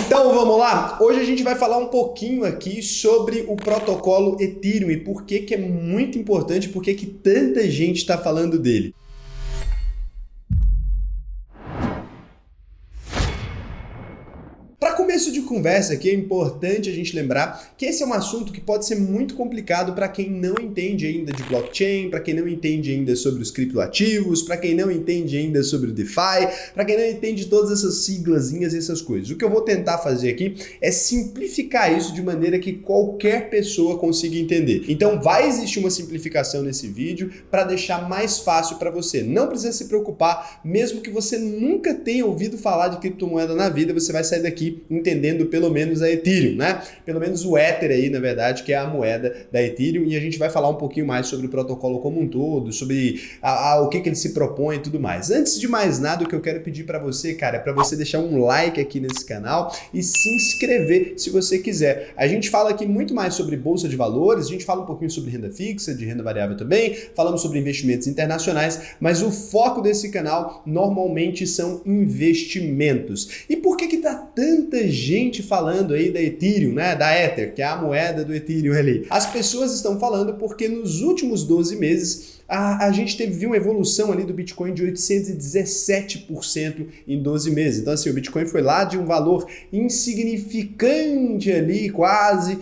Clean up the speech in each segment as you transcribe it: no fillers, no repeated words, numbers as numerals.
Então vamos lá? Hoje a gente vai falar um pouquinho aqui sobre o protocolo Ethereum e por que é muito importante, por que tanta gente está falando dele. Para começo de conversa aqui é importante a gente lembrar que esse é um assunto que pode ser muito complicado para quem não entende ainda de blockchain, para quem não entende ainda sobre os criptoativos, para quem não entende ainda sobre o DeFi, para quem não entende todas essas siglazinhas e essas coisas. O que eu vou tentar fazer aqui é simplificar isso de maneira que qualquer pessoa consiga entender. Então vai existir uma simplificação nesse vídeo para deixar mais fácil para você. Não precisa se preocupar, mesmo que você nunca tenha ouvido falar de criptomoeda na vida, você vai sair daqui entendendo pelo menos a Ethereum, né? Pelo menos o Ether aí, na verdade, que é a moeda da Ethereum, e a gente vai falar um pouquinho mais sobre o protocolo como um todo, sobre o que ele se propõe e tudo mais. Antes de mais nada, o que eu quero pedir para você, cara, é para você deixar um like aqui nesse canal e se inscrever se você quiser. A gente fala aqui muito mais sobre bolsa de valores, a gente fala um pouquinho sobre renda fixa, de renda variável também, falamos sobre investimentos internacionais, mas o foco desse canal normalmente são investimentos. E por que tá tanta gente falando aí da Ethereum, né, da Ether, que é a moeda do Ethereum ali? As pessoas estão falando porque nos últimos 12 meses a gente viu uma evolução ali do Bitcoin de 817% em 12 meses. Então assim, o Bitcoin foi lá de um valor insignificante ali, quase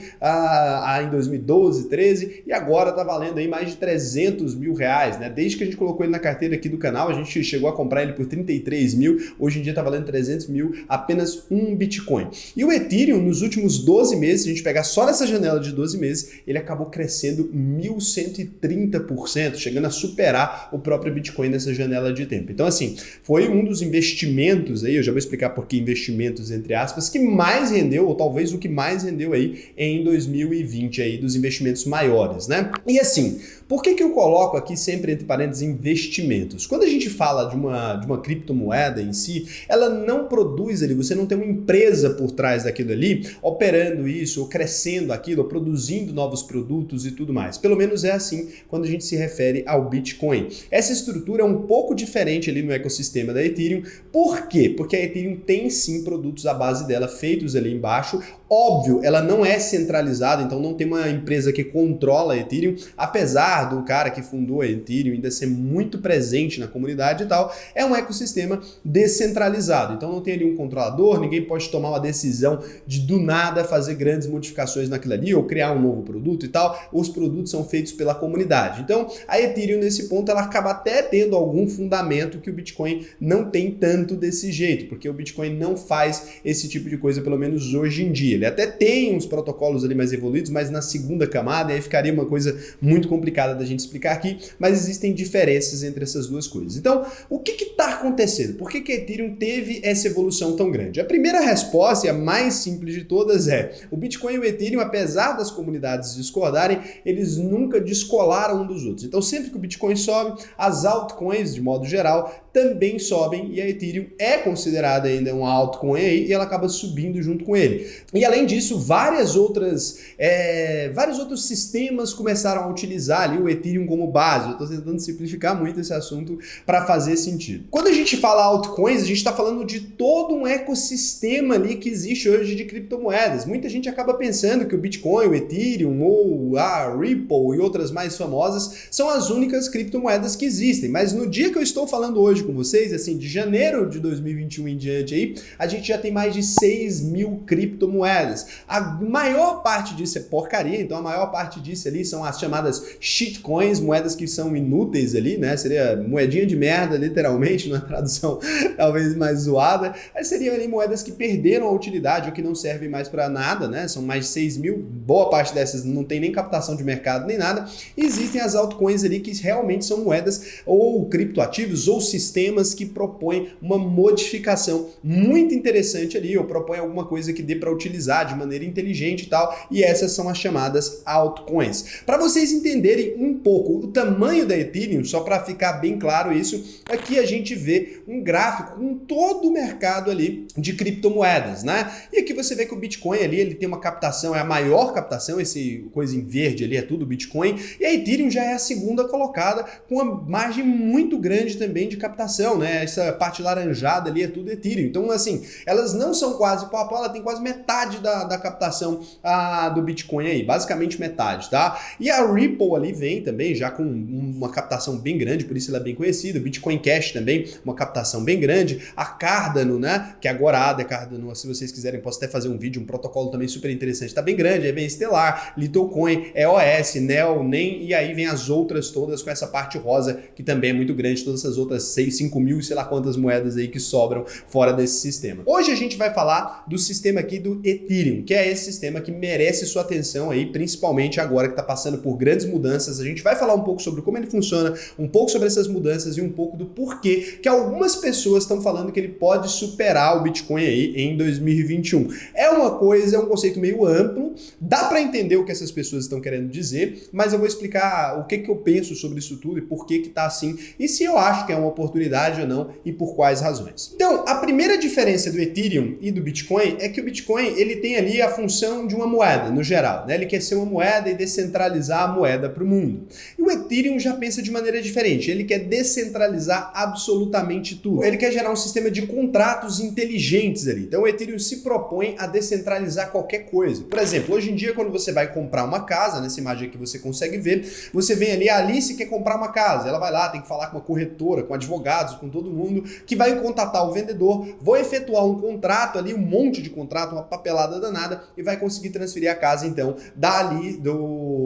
em 2012, 13, e agora tá valendo aí mais de 300 mil reais, né? Desde que a gente colocou ele na carteira aqui do canal, a gente chegou a comprar ele por 33 mil, hoje em dia tá valendo 300 mil, apenas um Bitcoin. E o Ethereum, nos últimos 12 meses, se a gente pegar só nessa janela de 12 meses, ele acabou crescendo 1.130%, chegando a superar o próprio Bitcoin nessa janela de tempo. Então assim, foi um dos investimentos aí, eu já vou explicar por que investimentos entre aspas, que mais rendeu, ou talvez o que mais rendeu aí em 2020 aí, dos investimentos maiores, né? E assim, por que eu coloco aqui sempre entre parênteses investimentos? Quando a gente fala de uma criptomoeda em si, ela não produz ali, você não tem uma empresa por trás daquilo ali, operando isso, ou crescendo aquilo, ou produzindo novos produtos e tudo mais. Pelo menos é assim quando a gente se refere ao Bitcoin. Essa estrutura é um pouco diferente ali no ecossistema da Ethereum. Por quê? Porque a Ethereum tem sim produtos à base dela feitos ali embaixo. Óbvio, ela não é centralizada, então não tem uma empresa que controla a Ethereum, apesar do cara que fundou a Ethereum ainda ser muito presente na comunidade e tal, é um ecossistema descentralizado. Então não tem ali um controlador, ninguém pode tomar uma decisão de do nada fazer grandes modificações naquilo ali ou criar um novo produto e tal. Os produtos são feitos pela comunidade. Então a Ethereum nesse ponto ela acaba até tendo algum fundamento que o Bitcoin não tem tanto desse jeito, porque o Bitcoin não faz esse tipo de coisa, pelo menos hoje em dia. Ele até tem uns protocolos ali mais evoluídos, mas na segunda camada, aí ficaria uma coisa muito complicada da gente explicar aqui, mas existem diferenças entre essas duas coisas. Então, o que está acontecendo? Por que a Ethereum teve essa evolução tão grande? A primeira resposta, e a mais simples de todas, é o Bitcoin e o Ethereum, apesar das comunidades discordarem, eles nunca descolaram um dos outros. Então, sempre que o Bitcoin sobe, as altcoins, de modo geral, também sobem, e a Ethereum é considerada ainda uma altcoin aí, e ela acaba subindo junto com ele. E além disso, vários outros sistemas começaram a utilizar ali o Ethereum como base. Eu estou tentando simplificar muito esse assunto para fazer sentido. Quando a gente fala altcoins, a gente está falando de todo um ecossistema ali que existe hoje de criptomoedas. Muita gente acaba pensando que o Bitcoin, o Ethereum ou a Ripple e outras mais famosas são as únicas criptomoedas que existem. Mas no dia que eu estou falando hoje com vocês, assim, de janeiro de 2021 em diante aí, a gente já tem mais de 6 mil criptomoedas. A maior parte disso é porcaria, então a maior parte disso ali são as chamadas shitcoins, moedas que são inúteis ali, né? Seria moedinha de merda, literalmente, numa tradução talvez mais zoada. Mas seriam ali moedas que perderam a utilidade ou que não servem mais para nada, né? São mais de 6 mil, boa parte dessas não tem nem captação de mercado nem nada. E existem as altcoins ali que realmente são moedas ou criptoativos ou sistemas que propõem uma modificação muito interessante ali, ou propõem alguma coisa que dê para utilizar de maneira inteligente e tal, e essas são as chamadas altcoins. Para vocês entenderem um pouco o tamanho da Ethereum, só para ficar bem claro isso, aqui a gente vê um gráfico com todo o mercado ali de criptomoedas, né? E aqui você vê que o Bitcoin ali, ele tem uma captação, é a maior captação, esse coisa em verde ali é tudo Bitcoin, e a Ethereum já é a segunda colocada, com uma margem muito grande também de captação captação, né? Essa parte laranjada ali é tudo Ethereum. Então, assim, elas não são quase pau a pau, ela tem quase metade da captação do Bitcoin aí, basicamente metade, tá? E a Ripple ali vem também já com uma captação bem grande, por isso ela é bem conhecida. O Bitcoin Cash também, uma captação bem grande. A Cardano, né? Que agora a Cardano, se vocês quiserem, posso até fazer um vídeo, um protocolo também super interessante, tá bem grande. Aí vem Stellar, Littlecoin, EOS, NEL, NEM, e aí vem as outras todas com essa parte rosa, que também é muito grande, todas essas outras 6, 5 mil, sei lá quantas moedas aí que sobram fora desse sistema. Hoje a gente vai falar do sistema aqui do Ethereum, que é esse sistema que merece sua atenção aí, principalmente agora que está passando por grandes mudanças. A gente vai falar um pouco sobre como ele funciona, um pouco sobre essas mudanças e um pouco do porquê que algumas pessoas estão falando que ele pode superar o Bitcoin aí em 2021. É um conceito meio amplo, dá para entender o que essas pessoas estão querendo dizer, mas eu vou explicar o que eu penso sobre isso tudo e por que tá assim, e se eu acho que é uma oportunidade ou não e por quais razões. Então, a primeira diferença do Ethereum e do Bitcoin é que o Bitcoin ele tem ali a função de uma moeda, no geral, né? Ele quer ser uma moeda e descentralizar a moeda para o mundo. E o Ethereum já pensa de maneira diferente, ele quer descentralizar absolutamente tudo. Ele quer gerar um sistema de contratos inteligentes ali. Então o Ethereum se propõe a descentralizar qualquer coisa. Por exemplo, hoje em dia quando você vai comprar uma casa, nessa imagem aqui você consegue ver, você vem ali, a Alice quer comprar uma casa, ela vai lá, tem que falar com uma corretora, com advogados, com todo mundo, que vai contatar o vendedor, vou efetuar um contrato ali, um monte de contrato, uma papelada danada, e vai conseguir transferir a casa então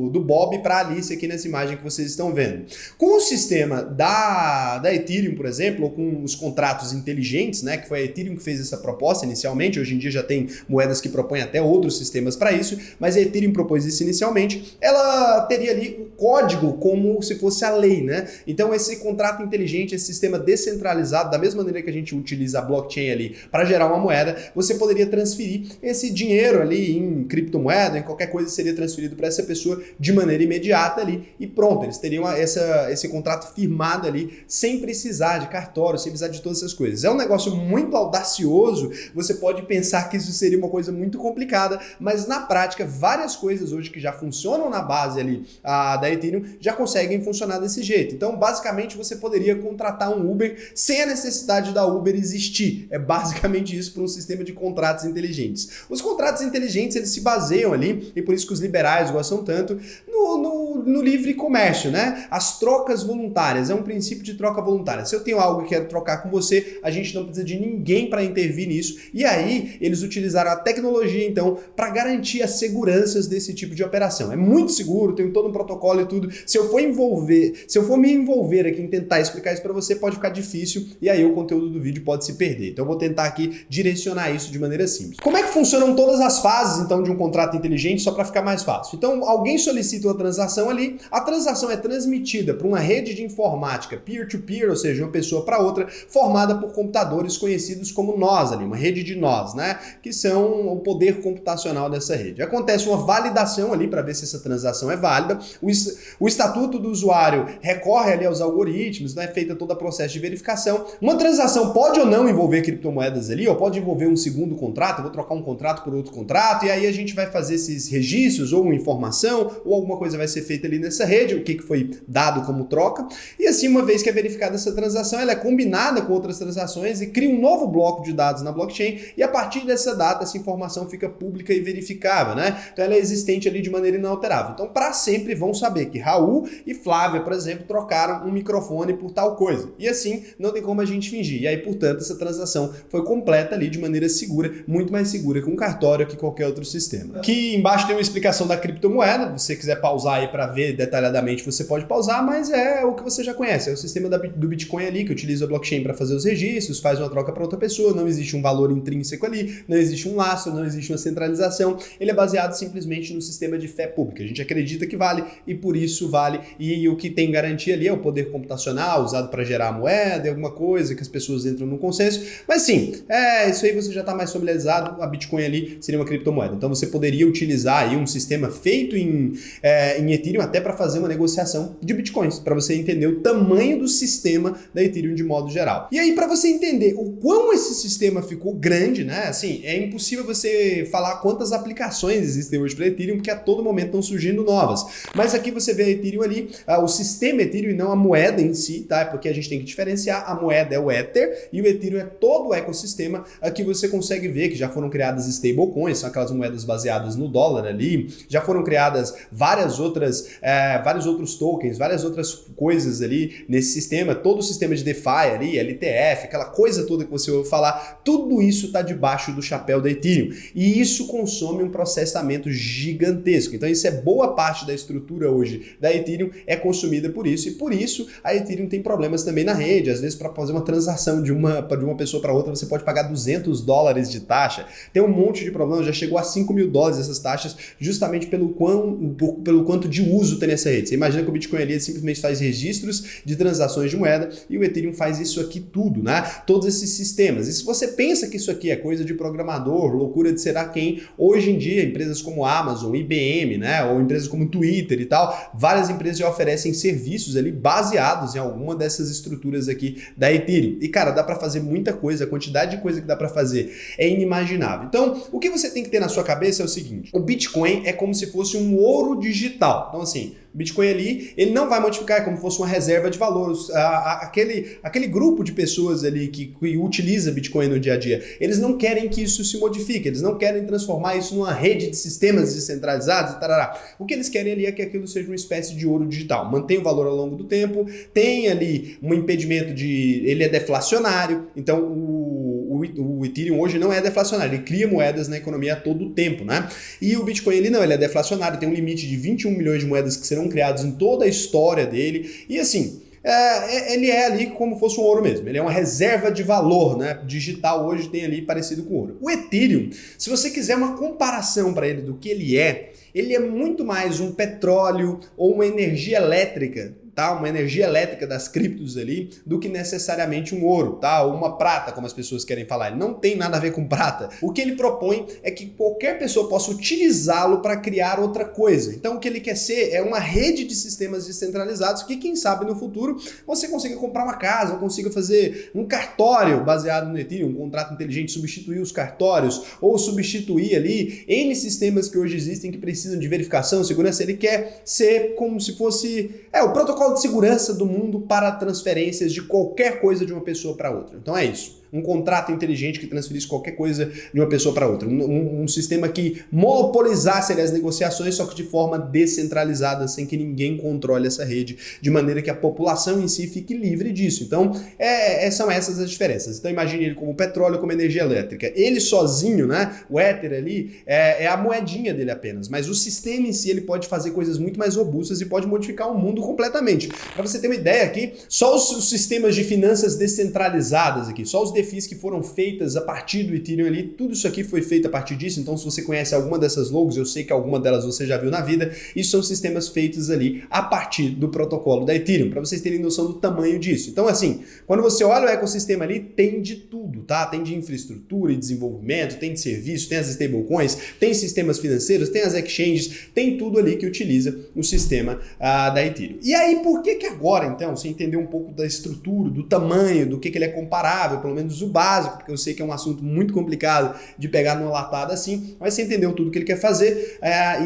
do Bob para a Alice aqui nessa imagem que vocês estão vendo. Com o sistema da Ethereum, por exemplo, ou com os contratos inteligentes, né, que foi a Ethereum que fez essa proposta inicialmente, hoje em dia já tem moedas que propõem até outros sistemas para isso, mas a Ethereum propôs isso inicialmente, ela teria ali o código como se fosse a lei, né? Então esse contrato inteligente, esse sistema descentralizado, da mesma maneira que a gente utiliza a blockchain ali para gerar uma moeda, você poderia transferir esse dinheiro ali em criptomoeda, em qualquer coisa, seria transferido para essa pessoa de maneira imediata ali e pronto, eles teriam esse contrato firmado ali sem precisar de cartório, sem precisar de todas essas coisas. É um negócio muito audacioso, você pode pensar que isso seria uma coisa muito complicada, mas na prática várias coisas hoje que já funcionam na base ali da Ethereum já conseguem funcionar desse jeito. Então basicamente você poderia contratar um Uber sem a necessidade da Uber existir. É basicamente isso para um sistema de contratos inteligentes. Os contratos inteligentes eles se baseiam ali, e por isso que os liberais gostam tanto, no livre comércio, né? As trocas voluntárias, é um princípio de troca voluntária. Se eu tenho algo que quero trocar com você, a gente não precisa de ninguém para intervir nisso. E aí, eles utilizaram a tecnologia, então, para garantir as seguranças desse tipo de operação. É muito seguro, tem todo um protocolo e tudo. Se eu for me envolver aqui em tentar explicar isso para você, pode ficar difícil e aí o conteúdo do vídeo pode se perder. Então, eu vou tentar aqui direcionar isso de maneira simples. Como é que funcionam todas as fases, então, de um contrato inteligente, só para ficar mais fácil? Então, alguém solicita uma transação ali, a transação é transmitida para uma rede de informática peer-to-peer, ou seja, uma pessoa para outra, formada por computadores conhecidos como nós ali, uma rede de nós, né? Que são o poder computacional dessa rede. Acontece uma validação ali para ver se essa transação é válida, o estatuto do usuário recorre ali aos algoritmos, né? Feita todo o processo de verificação. Uma transação pode ou não envolver criptomoedas ali, ou pode envolver um segundo contrato, eu vou trocar um contrato por outro contrato, e aí a gente vai fazer esses registros, ou uma informação, ou alguma coisa vai ser feita ali nessa rede, o que foi dado como troca, e assim, uma vez que é verificada essa transação, ela é combinada com outras transações e cria um novo bloco de dados na blockchain, e a partir dessa data, essa informação fica pública e verificável, né? Então ela é existente ali de maneira inalterável. Então, para sempre vão saber que Raul e Flávia, por exemplo, trocaram um microfone por tal coisa. E assim, não tem como a gente fingir. E aí, portanto, essa transação foi completa ali de maneira segura, muito mais segura que um cartório que qualquer outro sistema. Aqui embaixo tem uma explicação da criptomoeda. Se você quiser pausar aí para ver detalhadamente, você pode pausar, mas é o que você já conhece. É o sistema do Bitcoin ali, que utiliza a blockchain para fazer os registros, faz uma troca para outra pessoa, não existe um valor intrínseco ali, não existe um lastro, não existe uma centralização. Ele é baseado simplesmente no sistema de fé pública. A gente acredita que vale e por isso vale. E o que tem garantia ali é o poder computacional usado para gerar a moeda, é alguma coisa que as pessoas entram no consenso. Mas sim, isso aí você já está mais familiarizado. A Bitcoin ali seria uma criptomoeda. Então você poderia utilizar aí um sistema feito em Ethereum Ethereum até para fazer uma negociação de bitcoins, para você entender o tamanho do sistema da Ethereum de modo geral. E aí, para você entender o quão esse sistema ficou grande, né? Assim, é impossível você falar quantas aplicações existem hoje para Ethereum, porque a todo momento estão surgindo novas. Mas aqui você vê a Ethereum ali, o sistema Ethereum e não a moeda em si, tá? Porque a gente tem que diferenciar, a moeda é o Ether e o Ethereum é todo o ecossistema. Aqui você consegue ver que já foram criadas stablecoins, são aquelas moedas baseadas no dólar ali, já foram criadas vários outros tokens, várias outras coisas ali nesse sistema, todo o sistema de DeFi ali, LTF, aquela coisa toda que você ouve falar, tudo isso está debaixo do chapéu da Ethereum. E isso consome um processamento gigantesco. Então isso é boa parte da estrutura hoje da Ethereum é consumida por isso, e por isso a Ethereum tem problemas também na rede. Às vezes, para fazer uma transação de uma pessoa para outra, você pode pagar $200 de taxa. Tem um monte de problemas, já chegou a $5.000 essas taxas, justamente pelo quanto de uso tem nessa rede. Você imagina que o Bitcoin ali simplesmente faz registros de transações de moeda e o Ethereum faz isso aqui tudo, né? Todos esses sistemas. E se você pensa que isso aqui é coisa de programador, loucura de será quem, hoje em dia, empresas como Amazon, IBM, né? Ou empresas como Twitter e tal, várias empresas já oferecem serviços ali baseados em alguma dessas estruturas aqui da Ethereum. E, cara, dá para fazer muita coisa, a quantidade de coisa que dá para fazer é inimaginável. Então, o que você tem que ter na sua cabeça é o seguinte: o Bitcoin é como se fosse um ouro digital. Então, assim, o Bitcoin ali, ele não vai modificar, é como se fosse uma reserva de valor. Aquele grupo de pessoas ali que utiliza Bitcoin no dia a dia, eles não querem que isso se modifique, eles não querem transformar isso numa rede de sistemas descentralizados e tarará. O que eles querem ali é que aquilo seja uma espécie de ouro digital, mantém o valor ao longo do tempo, tem ali um impedimento ele é deflacionário, então o Ethereum hoje não é deflacionário, ele cria moedas na economia a todo tempo, né? E o Bitcoin ele não, ele é deflacionário, tem um limite de 21 milhões de moedas que serão criados em toda a história dele, e assim, ele é ali como fosse um ouro mesmo, ele é uma reserva de valor, né? Digital hoje tem ali parecido com ouro. O Ethereum, se você quiser uma comparação para ele do que ele é muito mais um petróleo ou uma energia elétrica, tá? Uma energia elétrica das criptos ali, do que necessariamente um ouro, tá? Ou uma prata, como as pessoas querem falar. Ele não tem nada a ver com prata. O que ele propõe é que qualquer pessoa possa utilizá-lo para criar outra coisa. Então o que ele quer ser é uma rede de sistemas descentralizados que, quem sabe, no futuro você consiga comprar uma casa, ou consiga fazer um cartório baseado no Ethereum, um contrato inteligente, substituir os cartórios, ou substituir ali N sistemas que hoje existem que precisam de verificação, segurança. Ele quer ser como se fosse o protocolo de segurança do mundo para transferências de qualquer coisa de uma pessoa para outra. Então é isso. Um contrato inteligente que transferisse qualquer coisa de uma pessoa para outra. Um sistema que monopolizasse as negociações, só que de forma descentralizada, sem que ninguém controle essa rede, de maneira que a população em si fique livre disso. Então, são essas as diferenças. Então, imagine ele como petróleo, como energia elétrica. Ele sozinho, né, o Ether ali, é a moedinha dele apenas. Mas o sistema em si, ele pode fazer coisas muito mais robustas e pode modificar o mundo completamente. Para você ter uma ideia aqui, só os sistemas de finanças descentralizadas aqui, só os DeFis que foram feitas a partir do Ethereum ali, tudo isso aqui foi feito a partir disso. Então, se você conhece alguma dessas logos, eu sei que alguma delas você já viu na vida, isso são sistemas feitos ali a partir do protocolo da Ethereum, para vocês terem noção do tamanho disso. Então, assim, quando você olha o ecossistema ali, tem de tudo, tá? Tem de infraestrutura e desenvolvimento, tem de serviço, tem as stablecoins, tem sistemas financeiros, tem as exchanges, tem tudo ali que utiliza o sistema da Ethereum. E aí, por que agora, então, você entender um pouco da estrutura, do tamanho, do que ele é comparável, pelo menos o básico, porque eu sei que é um assunto muito complicado de pegar numa latada assim, mas você entendeu tudo que ele quer fazer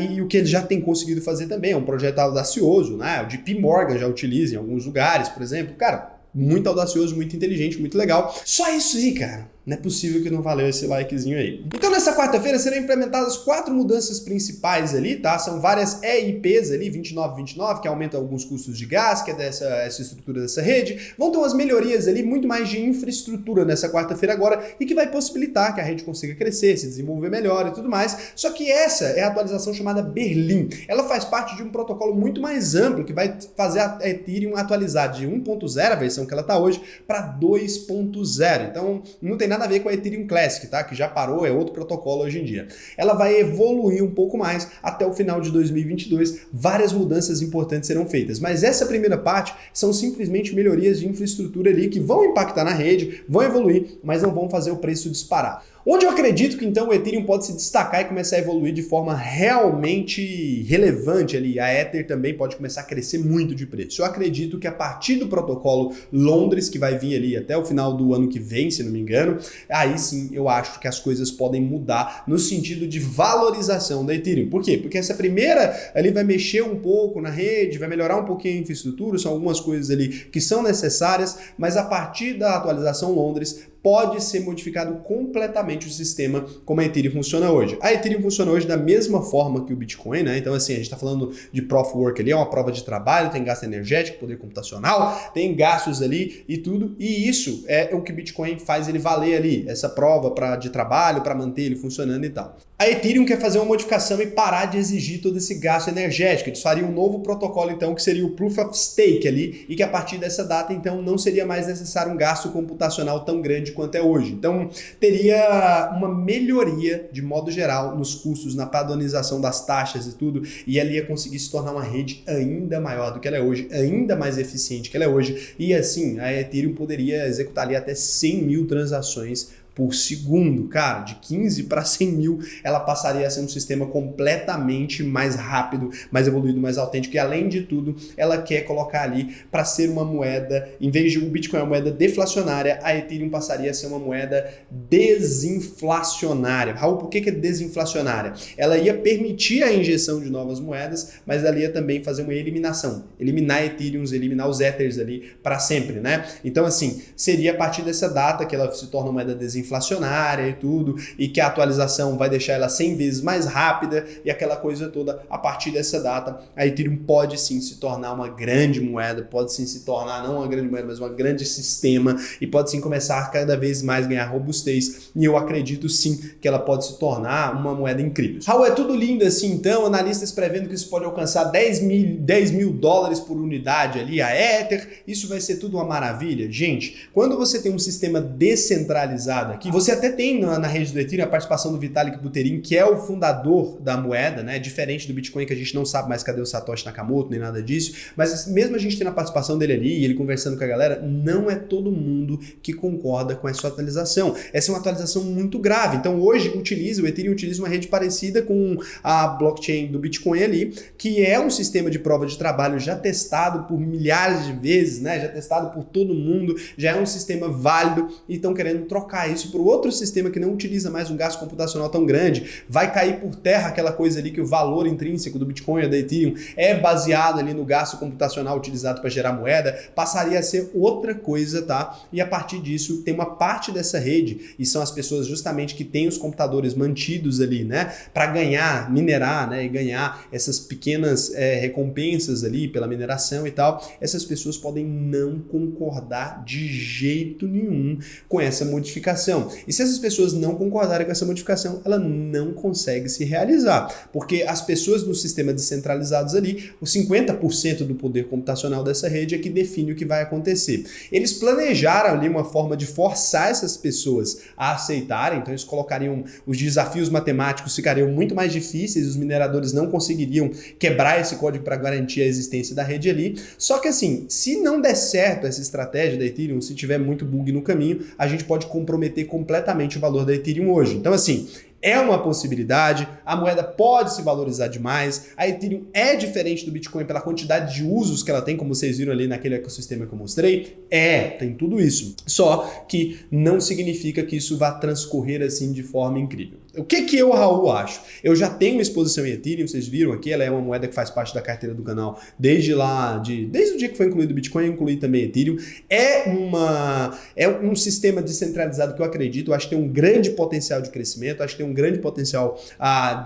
e o que ele já tem conseguido fazer também. É um projeto audacioso, né? O JP Morgan já utiliza em alguns lugares, por exemplo. Cara, muito audacioso, muito inteligente, muito legal. Só isso aí, cara. Não é possível que não valeu esse likezinho aí. Então, nessa quarta-feira serão implementadas 4 mudanças principais ali, tá? São várias EIPs ali, 2929, que aumentam alguns custos de gás, que é essa estrutura dessa rede. Vão ter umas melhorias ali, muito mais de infraestrutura nessa quarta-feira agora, e que vai possibilitar que a rede consiga crescer, se desenvolver melhor e tudo mais. Só que essa é a atualização chamada Berlim. Ela faz parte de um protocolo muito mais amplo, que vai fazer a Ethereum atualizar de 1.0, a versão que ela está hoje, para 2.0. Então, não tem nada a ver com a Ethereum Classic, tá? Que já parou, é outro protocolo hoje em dia. Ela vai evoluir um pouco mais até o final de 2022. Várias mudanças importantes serão feitas, mas essa primeira parte são simplesmente melhorias de infraestrutura ali que vão impactar na rede, vão evoluir, mas não vão fazer o preço disparar. Onde eu acredito que então o Ethereum pode se destacar e começar a evoluir de forma realmente relevante ali, a Ether também pode começar a crescer muito de preço. Eu acredito que a partir do protocolo Londres, que vai vir ali até o final do ano que vem, se não me engano, aí sim eu acho que as coisas podem mudar no sentido de valorização da Ethereum. Por quê? Porque essa primeira ali vai mexer um pouco na rede, vai melhorar um pouquinho a infraestrutura, são algumas coisas ali que são necessárias, mas a partir da atualização Londres, pode ser modificado completamente o sistema como a Ethereum funciona hoje. A Ethereum funciona hoje da mesma forma que o Bitcoin, né? Então, assim, a gente está falando de Proof of Work ali, é uma prova de trabalho, tem gasto energético, poder computacional, tem gastos ali e tudo, e isso é o que o Bitcoin faz ele valer ali, essa prova de trabalho, para manter ele funcionando e tal. A Ethereum quer fazer uma modificação e parar de exigir todo esse gasto energético. Eles fariam um novo protocolo, então, que seria o Proof of Stake ali, e que a partir dessa data, então, não seria mais necessário um gasto computacional tão grande quanto é hoje. Então, teria uma melhoria, de modo geral, nos custos, na padronização das taxas e tudo, e ela ia conseguir se tornar uma rede ainda maior do que ela é hoje, ainda mais eficiente que ela é hoje, e assim, a Ethereum poderia executar ali até 100 mil transações por segundo, cara, de 15 para 100 mil, ela passaria a ser um sistema completamente mais rápido, mais evoluído, mais autêntico, e além de tudo, ela quer colocar ali para ser uma moeda, em vez de o Bitcoin é uma moeda deflacionária, a Ethereum passaria a ser uma moeda desinflacionária. Raul, por que é desinflacionária? Ela ia permitir a injeção de novas moedas, mas ela ia também fazer uma eliminação, eliminar Ethereums, eliminar os Ethers ali para sempre, né? Então, assim, seria a partir dessa data que ela se torna uma moeda desinflacionária e tudo, e que a atualização vai deixar ela 100 vezes mais rápida e aquela coisa toda. A partir dessa data, a Ethereum pode sim se tornar uma grande moeda, pode sim se tornar não uma grande moeda, mas um grande sistema, e pode sim começar a cada vez mais ganhar robustez, e eu acredito sim que ela pode se tornar uma moeda incrível. Raul, é tudo lindo assim então, analistas prevendo que isso pode alcançar 10 mil dólares por unidade ali, a Ether, isso vai ser tudo uma maravilha? Gente, quando você tem um sistema descentralizado aqui, você até tem na rede do Ethereum a participação do Vitalik Buterin, que é o fundador da moeda, né? Diferente do Bitcoin, que a gente não sabe mais cadê o Satoshi Nakamoto, nem nada disso, mas mesmo a gente tendo a participação dele ali, ele conversando com a galera, não é todo mundo que concorda com essa atualização. Essa é uma atualização muito grave. Então hoje o Ethereum utiliza uma rede parecida com a blockchain do Bitcoin ali, que é um sistema de prova de trabalho já testado por milhares de vezes, né? Já testado por todo mundo, já é um sistema válido, e estão querendo trocar isso para outro sistema que não utiliza mais um gasto computacional tão grande. Vai cair por terra aquela coisa ali que o valor intrínseco do Bitcoin ou da Ethereum é baseado ali no gasto computacional utilizado para gerar moeda, passaria a ser outra coisa, tá? E a partir disso tem uma parte dessa rede, e são as pessoas justamente que têm os computadores mantidos ali, né? Para ganhar, minerar, né? E ganhar essas pequenas recompensas ali pela mineração e tal. Essas pessoas podem não concordar de jeito nenhum com essa modificação. E se essas pessoas não concordarem com essa modificação, ela não consegue se realizar, porque as pessoas no sistema descentralizados ali, os 50% do poder computacional dessa rede é que define o que vai acontecer. Eles planejaram ali uma forma de forçar essas pessoas a aceitarem, então eles colocariam, os desafios matemáticos ficariam muito mais difíceis, os mineradores não conseguiriam quebrar esse código para garantir a existência da rede ali. Só que assim, se não der certo essa estratégia da Ethereum, se tiver muito bug no caminho, a gente pode comprometer completamente o valor da Ethereum hoje. Então assim, é uma possibilidade, a moeda pode se valorizar demais, a Ethereum é diferente do Bitcoin pela quantidade de usos que ela tem, como vocês viram ali naquele ecossistema que eu mostrei, tem tudo isso. Só que não significa que isso vá transcorrer assim de forma incrível. O que eu, Raul, acho? Eu já tenho exposição em Ethereum, vocês viram aqui, ela é uma moeda que faz parte da carteira do canal desde o dia que foi incluído o Bitcoin, eu incluí também Ethereum. É um sistema descentralizado que eu acredito, eu acho que tem um grande potencial de crescimento, acho que tem um grande potencial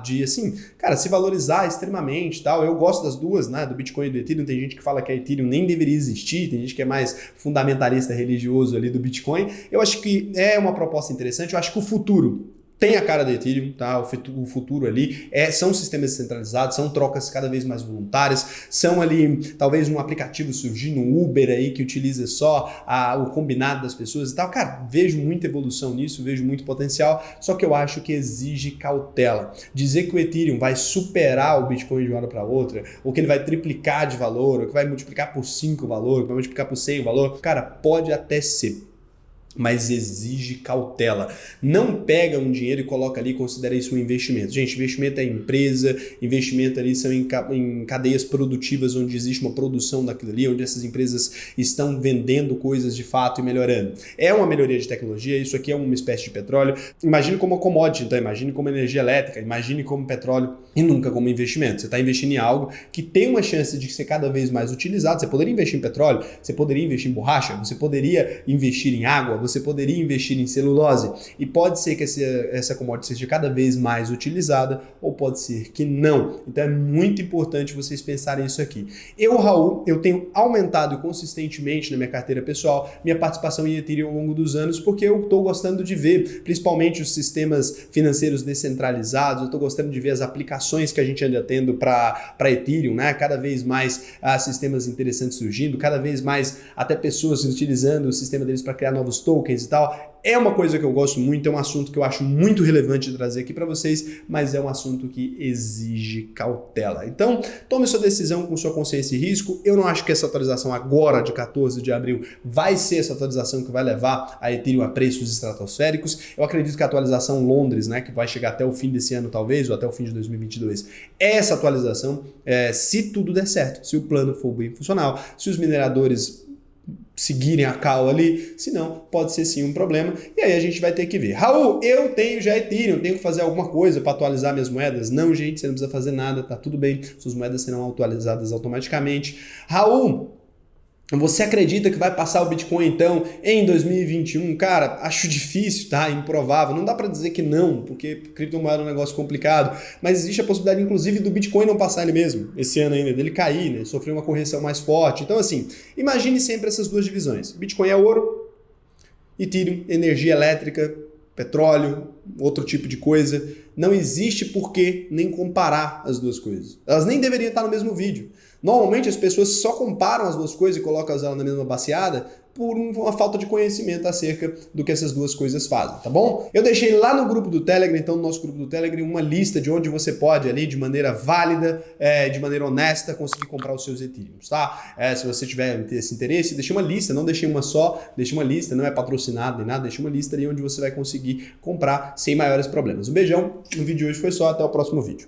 de, assim, cara, se valorizar extremamente e tal. Eu gosto das duas, né, do Bitcoin e do Ethereum. Tem gente que fala que a Ethereum nem deveria existir, tem gente que é mais fundamentalista religioso ali do Bitcoin. Eu acho que é uma proposta interessante, eu acho que o futuro tem a cara da Ethereum, tá? O futuro ali são sistemas descentralizados, são trocas cada vez mais voluntárias, são ali talvez um aplicativo surgindo, um Uber aí que utiliza só o combinado das pessoas e tal. Cara, vejo muita evolução nisso, vejo muito potencial, só que eu acho que exige cautela. Dizer que o Ethereum vai superar o Bitcoin de uma hora para outra, ou que ele vai triplicar de valor, ou que vai multiplicar por 5 o valor, que vai multiplicar por 100 o valor, cara, pode até ser. mas exige cautela. Não pega um dinheiro e coloca ali e considera isso um investimento. Gente, investimento é empresa, investimento ali são em cadeias produtivas onde existe uma produção daquilo ali, onde essas empresas estão vendendo coisas de fato e melhorando. É uma melhoria de tecnologia, isso aqui é uma espécie de petróleo. Imagine como commodity, então imagine como energia elétrica, imagine como petróleo e nunca como investimento. Você está investindo em algo que tem uma chance de ser cada vez mais utilizado. Você poderia investir em petróleo, você poderia investir em borracha, você poderia investir em água, você poderia investir em celulose, e pode ser que essa commodity seja cada vez mais utilizada, ou pode ser que não. Então é muito importante vocês pensarem isso aqui. Eu, Raul, eu tenho aumentado consistentemente na minha carteira pessoal minha participação em Ethereum ao longo dos anos, porque eu estou gostando de ver, principalmente os sistemas financeiros descentralizados, eu estou gostando de ver as aplicações que a gente anda tendo para Ethereum, né? Cada vez mais sistemas interessantes surgindo, cada vez mais até pessoas utilizando o sistema deles para criar novos tokens e tal. É uma coisa que eu gosto muito, é um assunto que eu acho muito relevante de trazer aqui para vocês, mas é um assunto que exige cautela. Então, tome sua decisão com sua consciência e risco. Eu não acho que essa atualização agora, de 14 de abril, vai ser essa atualização que vai levar a Ethereum a preços estratosféricos. Eu acredito que a atualização Londres, né, que vai chegar até o fim desse ano talvez, ou até o fim de 2022, é essa atualização, se tudo der certo, se o plano for bem funcional, se os mineradores seguirem a call ali, senão pode ser sim um problema, e aí a gente vai ter que ver. Raul, eu tenho já Ethereum, tenho que fazer alguma coisa para atualizar minhas moedas? Não, gente, você não precisa fazer nada, tá tudo bem, suas moedas serão atualizadas automaticamente. Raul, você acredita que vai passar o Bitcoin, então, em 2021? Cara, acho difícil, tá? Improvável. Não dá para dizer que não, porque criptomoeda é um negócio complicado, mas existe a possibilidade, inclusive, do Bitcoin não passar ele mesmo, esse ano ainda, dele cair, né? Sofrer uma correção mais forte. Então, assim, imagine sempre essas duas divisões. Bitcoin é ouro, Ethereum, energia elétrica, petróleo, outro tipo de coisa. Não existe por que nem comparar as duas coisas. Elas nem deveriam estar no mesmo vídeo. Normalmente as pessoas só comparam as duas coisas e colocam elas na mesma baseada por uma falta de conhecimento acerca do que essas duas coisas fazem, tá bom? Eu deixei lá no grupo do Telegram, então no nosso grupo do Telegram, uma lista de onde você pode ali, de maneira válida, de maneira honesta, conseguir comprar os seus Ethereum, tá? Se você tiver esse interesse, deixei uma lista, não deixei uma só, deixei uma lista, não é patrocinado nem nada, deixei uma lista ali onde você vai conseguir comprar sem maiores problemas. Um beijão, o vídeo de hoje foi só, até o próximo vídeo.